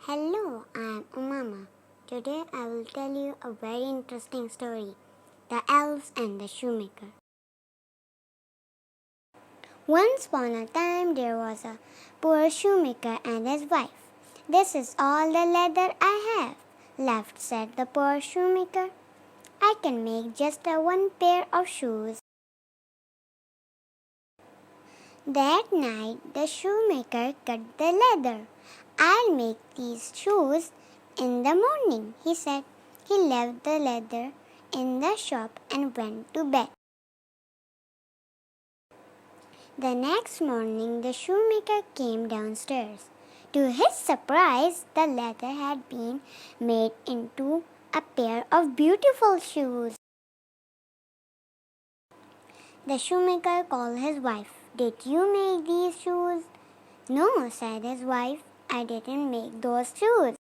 Hello, I'm Umama. Today I will tell you a very interesting story, The Elves and the Shoemaker. Once upon a time there was a poor shoemaker and his wife. "This is all the leather I have left," said the poor shoemaker. "I can make just one pair of shoes." That night the shoemaker cut the leather. "I'll make these shoes in the morning," he said. He left the leather in the shop and went to bed. The next morning the shoemaker came downstairs. To his surprise, the leather had been made into a pair of beautiful shoes. The shoemaker called his wife. "Did you make these shoes?" "No," said his wife, "I didn't make those shoes."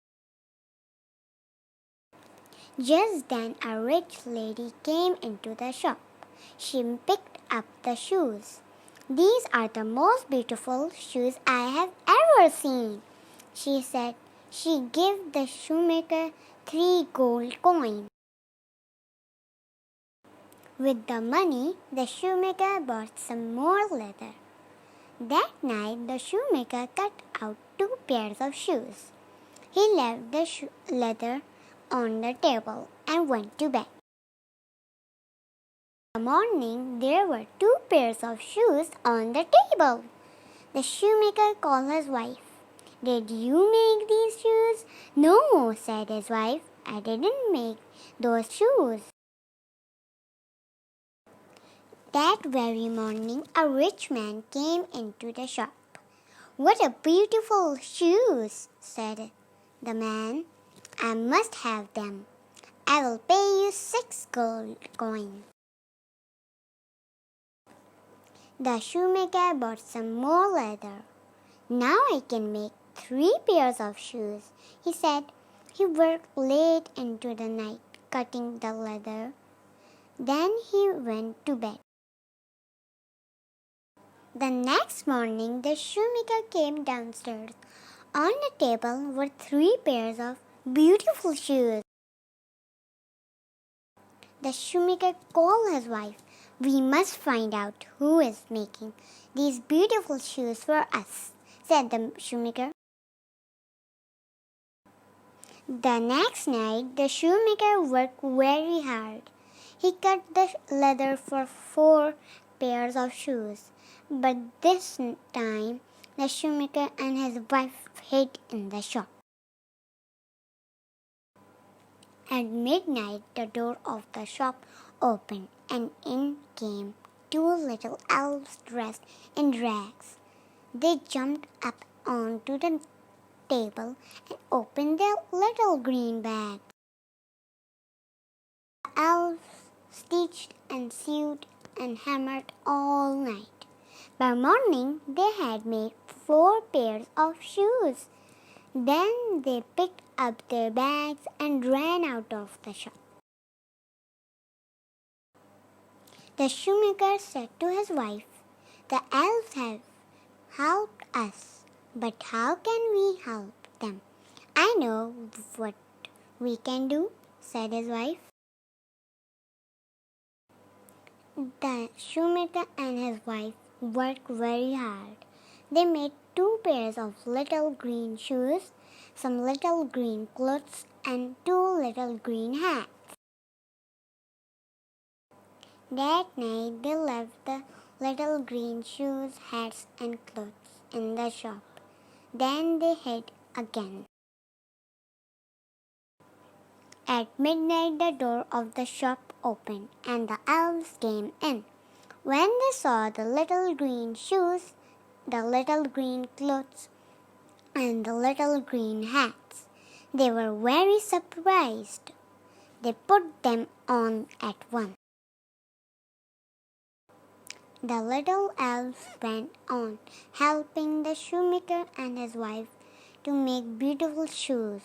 Just then a rich lady came into the shop. She picked up the shoes. "These are the most beautiful shoes I have ever seen," she said. She gave the shoemaker 3 gold coins. With the money, the shoemaker bought some more leather. That night, the shoemaker cut out 2 pairs of shoes. He left the leather on the table and went to bed. In the morning, there were 2 pairs of shoes on the table. The shoemaker called his wife. "Did you make these shoes?" "No," said his wife, "I didn't make those shoes." That very morning, a rich man came into the shop. "What a beautiful shoes," said the man. "I must have them. I will pay you 6 gold coins." The shoemaker bought some more leather. "Now I can make 3 pairs of shoes," he said. He worked late into the night cutting the leather. Then he went to bed. The next morning, the shoemaker came downstairs. On the table were 3 pairs of beautiful shoes. The shoemaker called his wife. "We must find out who is making these beautiful shoes for us," said the shoemaker. The next night, the shoemaker worked very hard. He cut the leather for 4 pairs of shoes. But this time, the shoemaker and his wife hid in the shop. At midnight, the door of the shop opened, and in came 2 little elves dressed in rags. They jumped up onto the table and opened their little green bag. The elves stitched and sewed and hammered all night. By morning, they had made 4 pairs of shoes. Then they picked up their bags and ran out of the shop. The shoemaker said to his wife, "The elves have helped us, but how can we help them?" "I know what we can do," said his wife. The shoemaker and his wife worked very hard. They made 2 pairs of little green shoes, some little green clothes, and 2 little green hats. That night they left the little green shoes, hats, and clothes in the shop. Then they hid again. At midnight the door of the shop opened, and the elves came in. When they saw the little green shoes, the little green clothes, and the little green hats, they were very surprised. They put them on at once. The little elves went on helping the shoemaker and his wife to make beautiful shoes,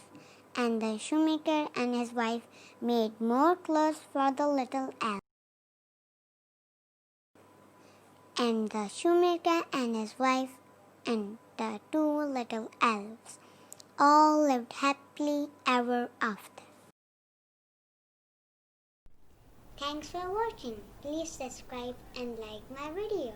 and the shoemaker and his wife made more clothes for the little elf. and the shoemaker and his wife and the two little elves all lived happily ever after. Thanks for watching. Please subscribe and like my video.